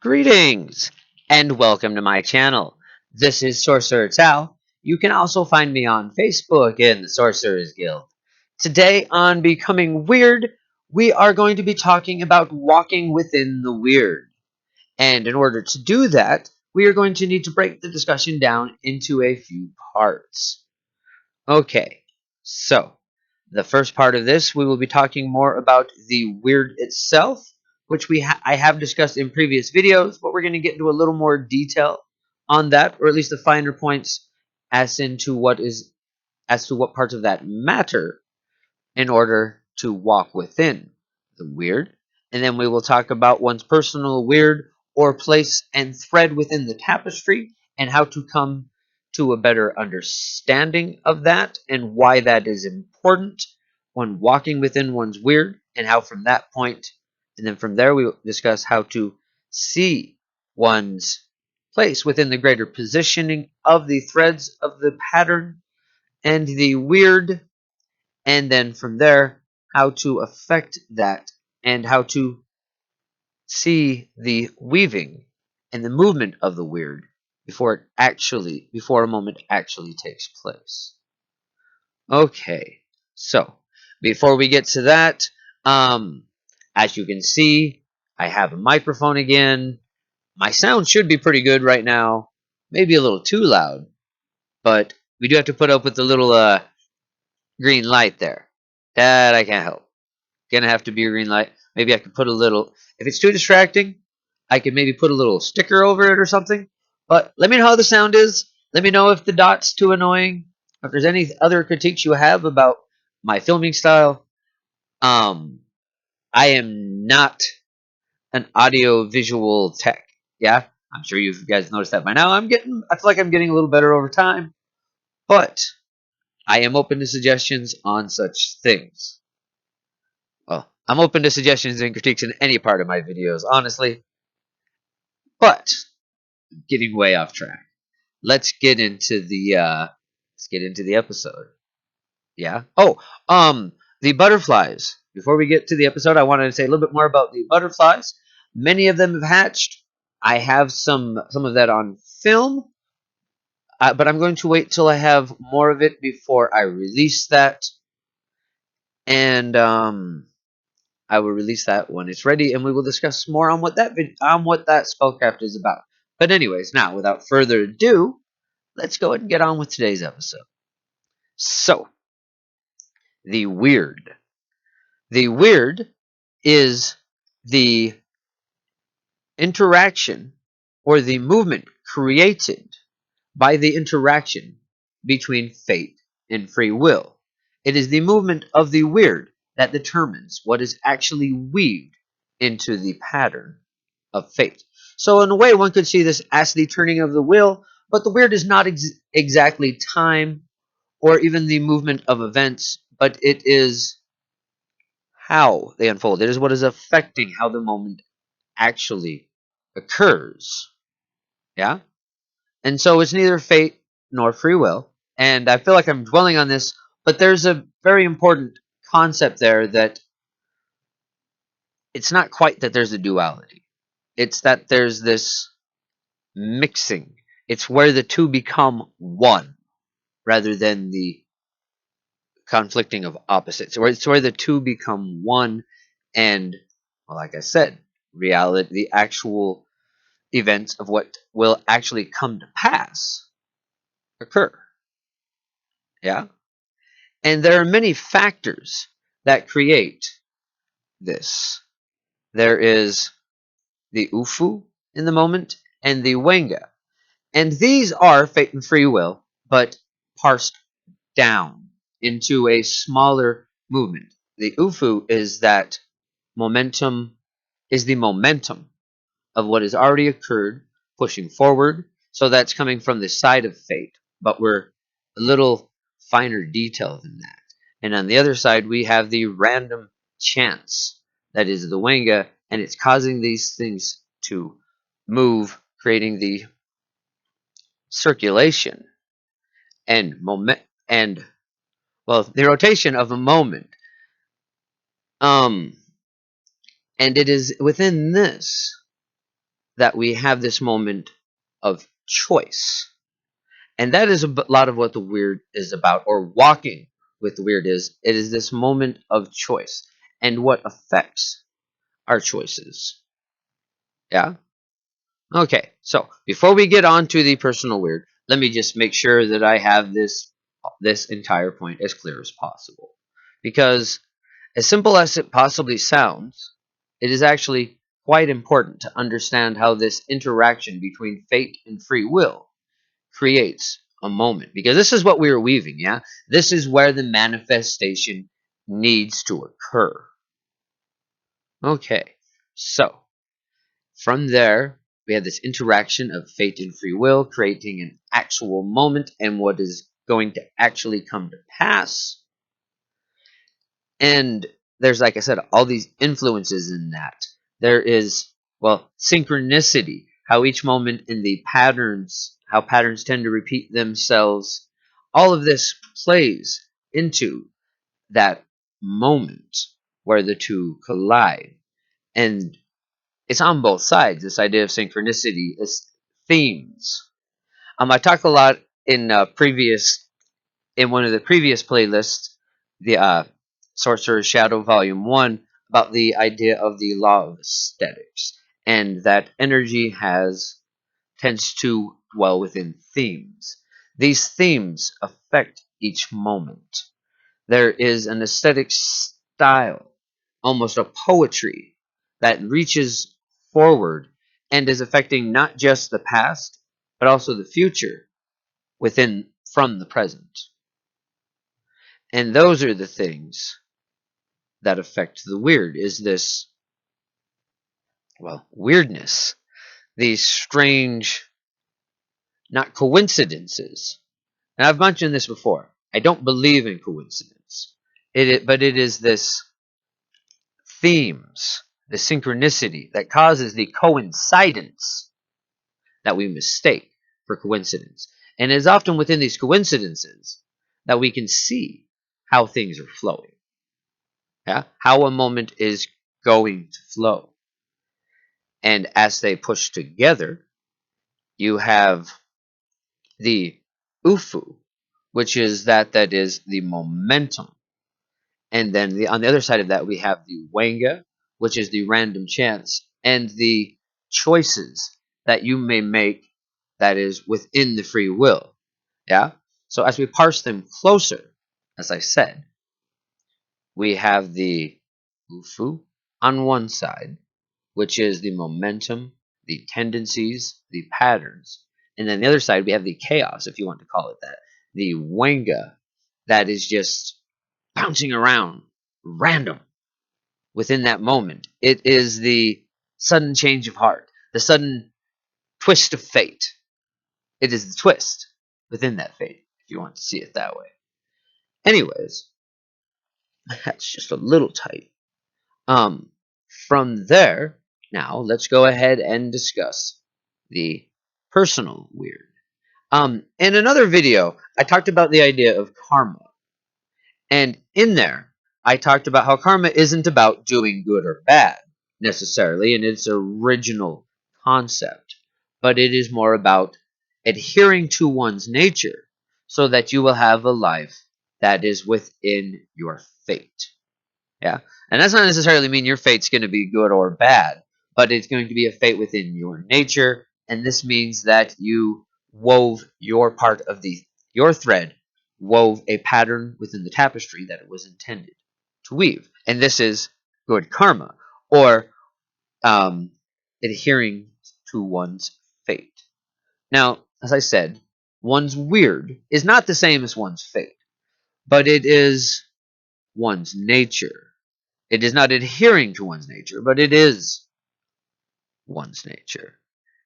Greetings and welcome to my channel. This is Sorcerer Tal. You can also find me on Facebook in the Sorcerer's Guild. Today on Becoming Weird, we are going to be talking about walking within the weird. And in order to do that, we are going to need to break the discussion down into a few parts. Okay, so the first part of this, we will be talking more about the weird itself, which I have discussed in previous videos, but we're going to get into a little more detail on that, or at least the finer points as to what parts of that matter in order to walk within the weird. And then we will talk about one's personal weird or place and thread within the tapestry and how to come to a better understanding of that and why that is important when walking within one's weird, and how from that point, and then from there we will discuss how to see one's place within the greater positioning of the threads of the pattern and the weird, and then from there how to affect that and how to see the weaving and the movement of the weird before a moment actually takes place. Okay, so before we get to that, as you can see, I have a microphone again. My sound should be pretty good right now, maybe a little too loud, but we do have to put up with the little green light there. That I can't help. Gonna have to be a green light. Maybe I could put a little, if it's too distracting, I could maybe put a little sticker over it or something. But let me know how the sound is. Let me know if the dot's too annoying. If there's any other critiques you have about my filming style. I am not an audio visual tech. Yeah, I'm sure you guys noticed that by now. I feel like I'm getting a little better over time. But I am open to suggestions on such things. Well, I'm open to suggestions and critiques in any part of my videos, honestly. But getting way off track. Let's get into the episode. Yeah. Oh, the butterflies. Before we get to the episode, I wanted to say a little bit more about the butterflies. Many of them have hatched. I have some of that on film, but I'm going to wait till I have more of it before I release that. And I will release that when it's ready, and we will discuss more on what that spellcraft is about. But anyways, now without further ado, let's go ahead and get on with today's episode. So, the weird. The weird is the interaction or the movement created by the interaction between fate and free will. It is the movement of the weird that determines what is actually weaved into the pattern of fate. So in a way, one could see this as the turning of the wheel, but the weird is not exactly time or even the movement of events, but it is how they unfold. It is what is affecting how the moment actually occurs. Yeah? And so it's neither fate nor free will. And I feel like I'm dwelling on this, but there's a very important concept there that it's not quite that there's a duality. It's that there's this mixing. It's where the two become one rather than the conflicting of opposites. It's where the two become one, and, well, like I said, reality, the actual events of what will actually come to pass occur. Yeah? And there are many factors that create this. There is the Ufu in the moment and the Wenga. And these are fate and free will, but parsed down into a smaller movement. The Ufu is that momentum, is the momentum of what has already occurred pushing forward. So that's coming from the side of fate, but we're a little finer detail than that. And on the other side, we have the random chance that is the Wenga, and it's causing these things to move, creating the circulation and moment and, well, the rotation of a moment. And it is within this that we have this moment of choice. And that is a lot of what the Wyrd is about, or walking with the Wyrd is. It is this moment of choice and what affects our choices. Yeah? Okay, so before we get on to the personal Wyrd, let me just make sure that I have this entire point as clear as possible. Because as simple as it possibly sounds, it is actually quite important to understand how this interaction between fate and free will creates a moment. Because this is what we are weaving, yeah? This is where the manifestation needs to occur. Okay, so from there, we have this interaction of fate and free will, creating an actual moment and what is going to actually come to pass. And there's, like I said, all these influences in that. There is, well, synchronicity, how each moment in the patterns, how patterns tend to repeat themselves. All of this plays into that moment where the two collide. And it's on both sides. This idea of synchronicity is themes. I talk a lot in one of the previous playlists, the Sorcerer's Shadow Volume 1, about the idea of the law of aesthetics, and that energy tends to dwell within themes. These themes affect each moment. There is an aesthetic style, almost a poetry, that reaches forward and is affecting not just the past, but also the future within from the present. And those are the things that affect the Wyrd, is this, well, weirdness, these strange, not coincidences. And I've mentioned this before. I don't believe in coincidence. But it is this themes, the synchronicity that causes the coincidence that we mistake for coincidence. And it is often within these coincidences that we can see how things are flowing. Yeah? How a moment is going to flow. And as they push together, you have the ufu, which is that is the momentum. And then on the other side of that, we have the wanga, which is the random chance, and the choices that you may make that is within the free will. Yeah? So as we parse them closer, as I said, we have the ufu on one side, which is the momentum, the tendencies, the patterns. And then the other side, we have the chaos, if you want to call it that. The wanga, that is just bouncing around, random, within that moment. It is the sudden change of heart, the sudden twist of fate. It is the twist within that fate, if you want to see it that way. Anyways, that's just a little tight. Um, from there, now let's go ahead and discuss the personal Wyrd. In another video, I talked about the idea of karma. And in there, I talked about how karma isn't about doing good or bad necessarily in its original concept, but it is more about adhering to one's nature so that you will have a life that is within your fate. Yeah. And that's not necessarily mean your fate's going to be good or bad, but it's going to be a fate within your nature. And this means that you wove your part of your thread, wove a pattern within the tapestry that it was intended to weave. And this is good karma, or adhering to one's fate. Now, as I said, one's Wyrd is not the same as one's fate, but it is one's nature. It is not adhering to one's nature, but it is one's nature.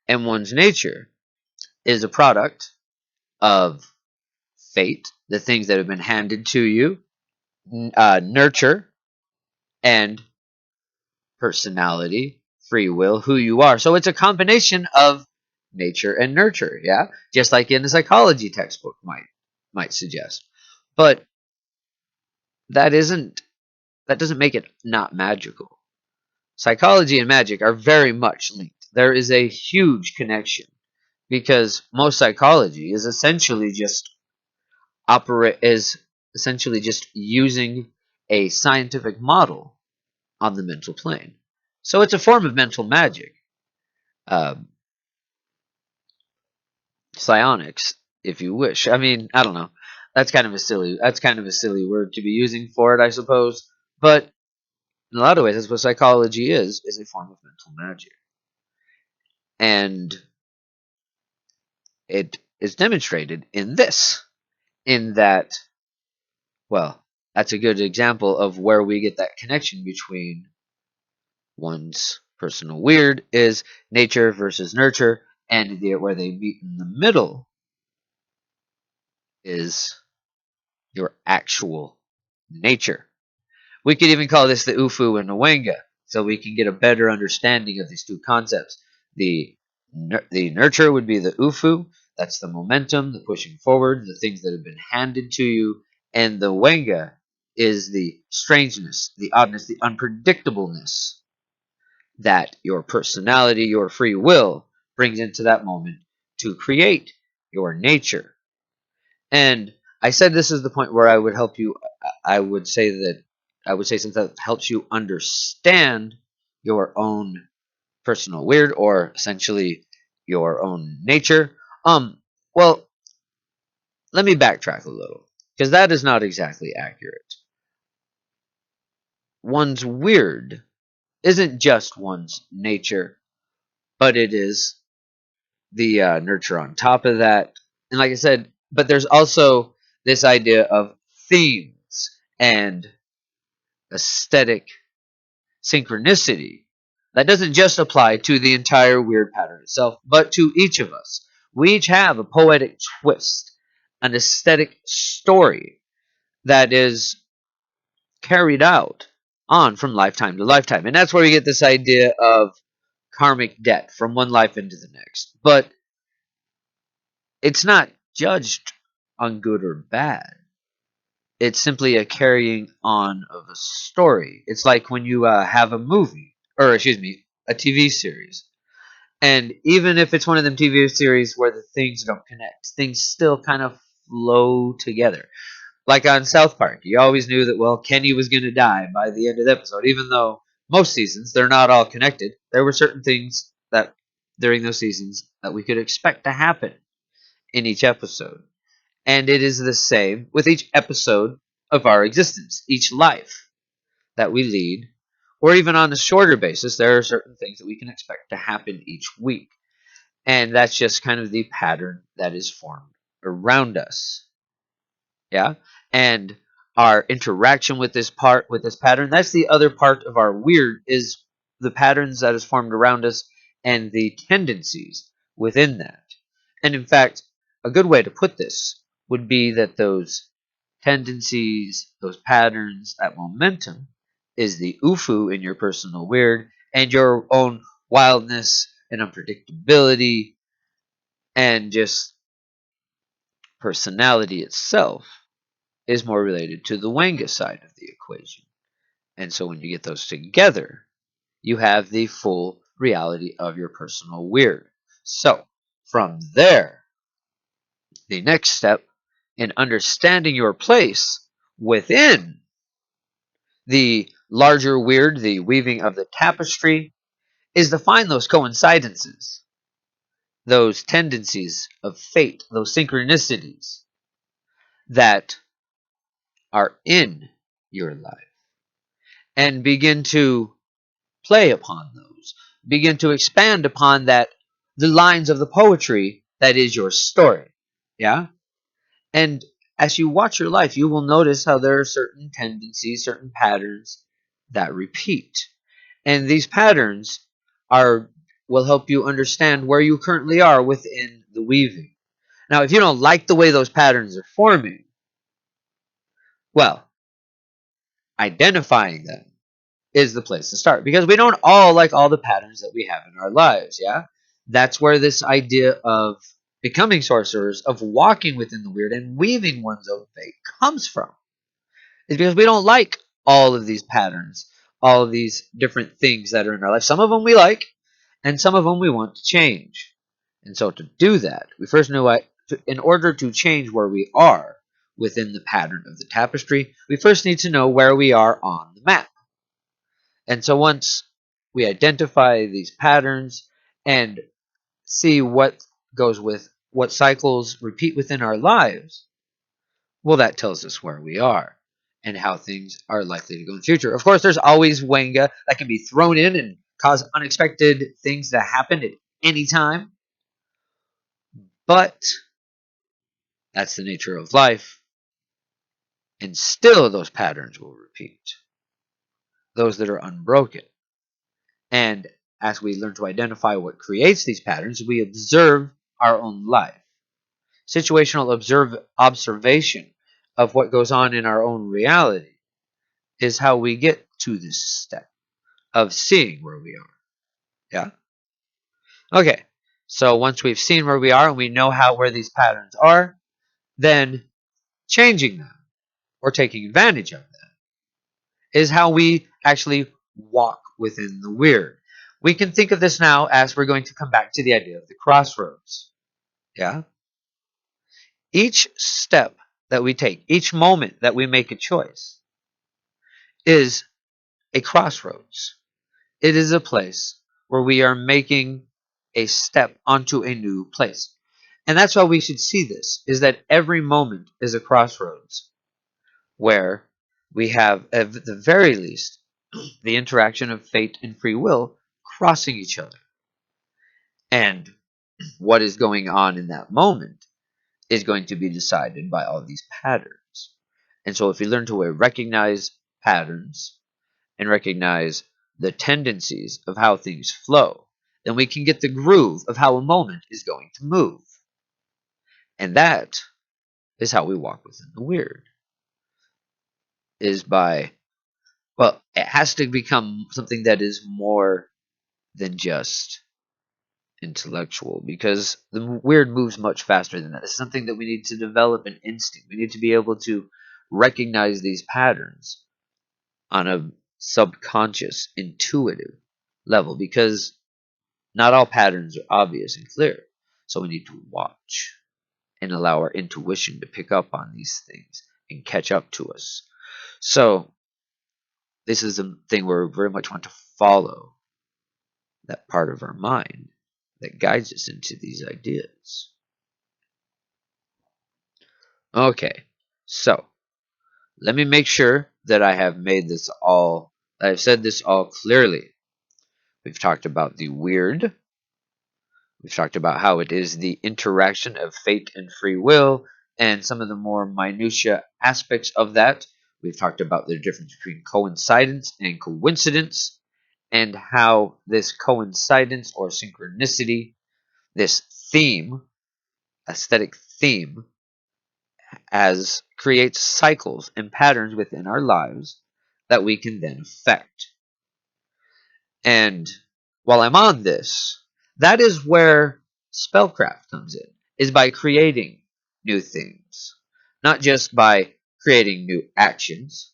And one's nature is a product of fate, the things that have been handed to you, nurture, and personality, free will, who you are. So it's a combination of nature and nurture, yeah? Just like in a psychology textbook might suggest. But that isn't that doesn't make it not magical. Psychology and magic are very much linked there is a huge connection because most psychology is essentially just using a scientific model on the mental plane. So it's a form of mental magic. Um, psionics, if you wish. I mean, I don't know. That's kind of a silly word to be using for it, I suppose. But in a lot of ways, that's what psychology is a form of mental magic. And it is demonstrated in this, in that, well, that's a good example of where we get that connection between one's personal weird is nature versus nurture, and where they meet in the middle is your actual nature. We could even call this the Ufu and the Wenga, so we can get a better understanding of these two concepts. The nurture would be the Ufu, that's the momentum, the pushing forward, the things that have been handed to you, and the Wenga is the strangeness, the oddness, the unpredictableness that your personality, your free will brings into that moment to create your nature. And I said this is the point where I would help you. I would say that I would say something that helps you understand your own personal weird, or essentially your own nature. Well, let me backtrack a little because that is not exactly accurate. One's weird isn't just one's nature, but it is the nurture on top of that. And like I said, but there's also this idea of themes and aesthetic synchronicity that doesn't just apply to the entire weird pattern itself, but to each of us. We each have a poetic twist, an aesthetic story that is carried out on from lifetime to lifetime. And that's where we get this idea of karmic debt from one life into the next. But it's not judged on good or bad. It's simply a carrying on of a story. It's like when you have a movie, or excuse me, a TV series. And even if it's one of them TV series where the things don't connect, things still kind of flow together. Like on South Park, you always knew that, well, Kenny was going to die by the end of the episode, even though most seasons they're not all connected. There were certain things that during those seasons that we could expect to happen in each episode. And it is the same with each episode of our existence, each life that we lead, or even on a shorter basis, there are certain things that we can expect to happen each week. And that's just kind of the pattern that is formed around us. Yeah. And our interaction with this pattern, that's the other part of our weird, is the patterns that is formed around us and the tendencies within that. And in fact, a good way to put this would be that those tendencies, those patterns, that momentum is the UFU in your personal weird, and your own wildness and unpredictability and just personality itself is more related to the Wanga side of the equation. And so when you get those together, you have the full reality of your personal weird. So from there, the next step in understanding your place within the larger weird, the weaving of the tapestry, is to find those coincidences, those tendencies of fate, those synchronicities that are in your life, and begin to play upon those, begin to expand upon that, the lines of the poetry that is your story. Yeah? And as you watch your life, you will notice how there are certain tendencies, certain patterns that repeat. And these patterns are will help you understand where you currently are within the weaving. Now, if you don't like the way those patterns are forming, well, identifying them is the place to start, because we don't all like all the patterns that we have in our lives. Yeah, that's where this idea of becoming sorcerers, of walking within the weird and weaving one's own fate comes from. It's because we don't like all of these patterns, all of these different things that are in our life. Some of them we like, and some of them we want to change. And so to do that, we first know in order to change where we are within the pattern of the tapestry, we first need to know where we are on the map. And so once we identify these patterns and see what goes with what cycles repeat within our lives, well, that tells us where we are and how things are likely to go in the future. Of course, there's always Wenga that can be thrown in and cause unexpected things to happen at any time, but that's the nature of life, and still those patterns will repeat, those that are unbroken. And as we learn to identify what creates these patterns, we observe our own life. Situational observation of what goes on in our own reality is how we get to this step of seeing where we are. Yeah? Okay. So once we've seen where we are and we know where these patterns are, then changing them or taking advantage of them is how we actually walk within the weird. We can think of this now as we're going to come back to the idea of the crossroads. Yeah? Each step that we take, each moment that we make a choice, is a crossroads. It is a place where we are making a step onto a new place. And that's how we should see this, is that every moment is a crossroads where we have, at the very least, the interaction of fate and free will crossing each other. And what is going on in that moment is going to be decided by all these patterns. And so if we learn to recognize patterns and recognize the tendencies of how things flow, then we can get the groove of how a moment is going to move. And that is how we walk within the weird. Is by, well, it has to become something that is more than just intellectual, because the weird moves much faster than that. It's something that we need to develop an instinct. We need to be able to recognize these patterns on a subconscious, intuitive level, because not all patterns are obvious and clear. So we need to watch and allow our intuition to pick up on these things and catch up to us. So this is a thing where we very much want to follow that part of our mind that guides us into these ideas. Okay, so let me make sure that I have made this all, that I've said this all clearly. We've talked about the weird. We've talked about how it is the interaction of fate and free will and some of the more minutiae aspects of that. We've talked about the difference between coincidence and coincidence and how this coincidence or synchronicity, this theme, aesthetic theme, as creates cycles and patterns within our lives that we can then affect. And while I'm on this, that is where spellcraft comes in, is by creating new things. Not just by creating new actions,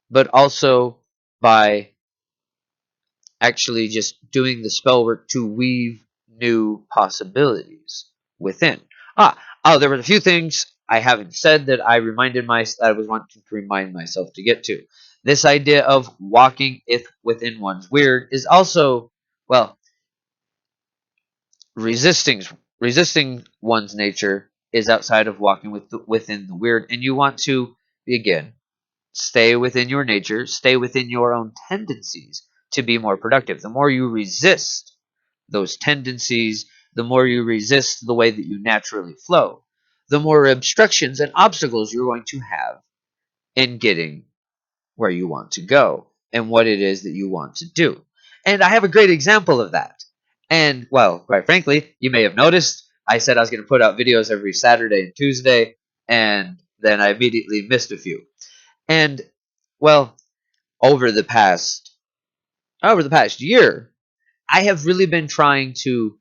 but also by actually just doing the spell work to weave new possibilities within. There were a few things I haven't said that that I was wanting to remind myself to get to. This idea of walking within one's weird is also, well, resisting resisting one's nature is outside of walking within the weird, and you want to, again, stay within your nature, stay within your own tendencies to be more productive. The more you resist those tendencies, the more you resist the way that you naturally flow, the more obstructions and obstacles you're going to have in getting where you want to go and what it is that you want to do. And I have a great example of that. And, well, quite frankly, you may have noticed I said I was going to put out videos every Saturday and Tuesday, and then I immediately missed a few. And, well, over the past year, I have really been trying to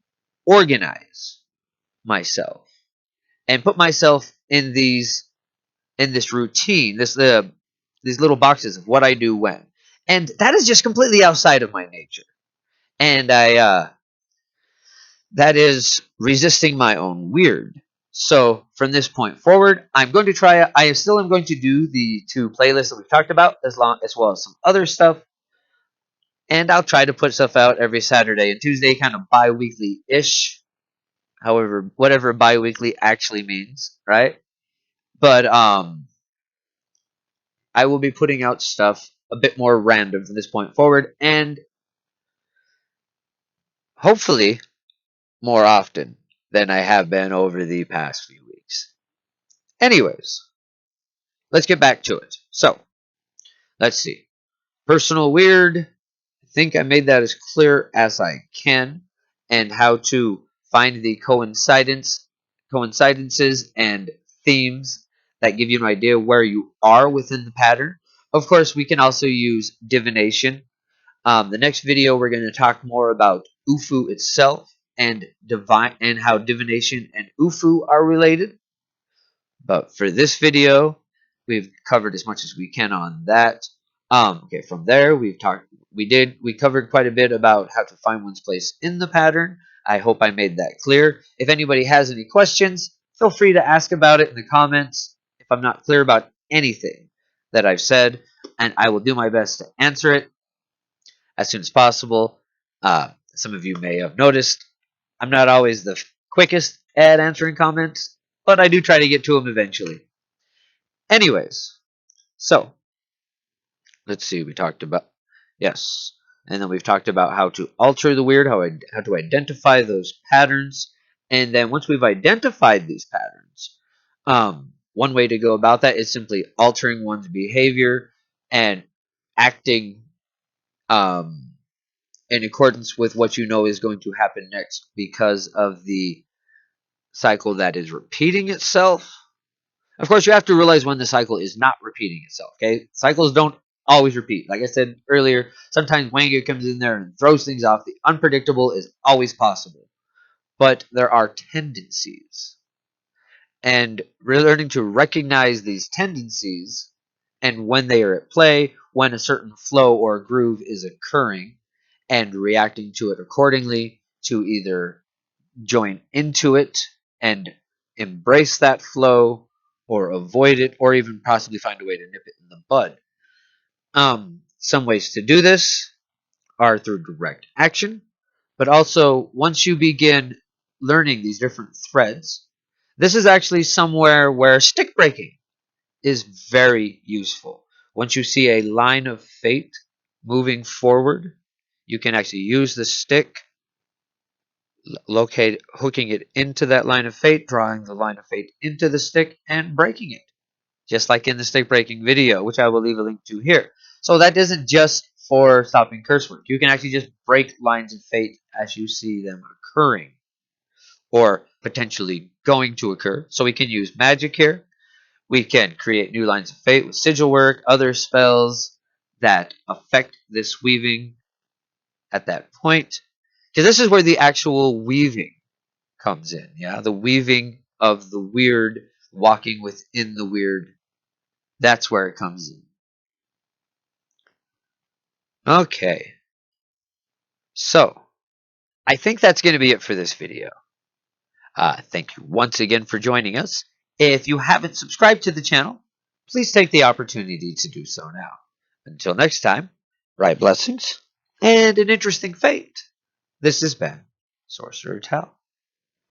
organize myself and put myself in this routine, these little boxes of what I do when. And that is just completely outside of my nature. And That is resisting my own weird. So from this point forward, I'm going to try. I still am going to do the 2 playlists that we've talked about, as well as some other stuff, and I'll try to put stuff out every Saturday and Tuesday, kind of bi-weekly ish. However, whatever bi-weekly actually means, right? But I will be putting out stuff a bit more random from this point forward, and hopefully more often than I have been over the past few weeks. Anyways, let's get back to it. So, let's see. Personal weird. I think I made that as clear as I can, and how to find the coincidences and themes that give you an idea where you are within the pattern. Of course, we can also use divination. The next video, we're going to talk more about UFU itself and divine and how divination and UFU are related. But for this video, we've covered as much as we can on that. Okay, from there we covered quite a bit about how to find one's place in the pattern. I hope I made that clear. If anybody has any questions, feel free to ask about it in the comments if I'm not clear about anything that I've said, and I will do my best to answer it as soon as possible. Some of you may have noticed I'm not always the quickest at answering comments, but I do try to get to them eventually. Anyways, so let's see. We talked about, yes, and then we've talked about how to alter the weird, how to identify those patterns, and then once we've identified these patterns, one way to go about that is simply altering one's behavior and acting um, in accordance with what you know is going to happen next because of the cycle that is repeating itself. Of course, you have to realize when the cycle is not repeating itself. Okay, cycles don't always repeat. Like I said earlier, sometimes Wanga comes in there and throws things off. The unpredictable is always possible, but there are tendencies, and learning to recognize these tendencies and when they are at play, when a certain flow or groove is occurring, and reacting to it accordingly to either join into it and embrace that flow or avoid it or even possibly find a way to nip it in the bud. Some ways to do this are through direct action, but also once you begin learning these different threads, this is actually somewhere where stick breaking is very useful. Once you see a line of fate moving forward, you can actually use the stick, hooking it into that line of fate, drawing the line of fate into the stick, and breaking it, just like in the stick breaking video, which I will leave a link to here. So that isn't just for stopping curse work. You can actually just break lines of fate as you see them occurring or potentially going to occur. So we can use magic here. We can create new lines of fate with sigil work, other spells that affect this weaving at that point. Because this is where the actual weaving comes in. Yeah, the weaving of the weird, walking within the weird. That's where it comes in. Okay, so I think that's going to be it for this video. Thank you once again for joining us. If you haven't subscribed to the channel, please take the opportunity to do so now. Until next time, bright blessings and an interesting fate. This has been Sorcerer Tal.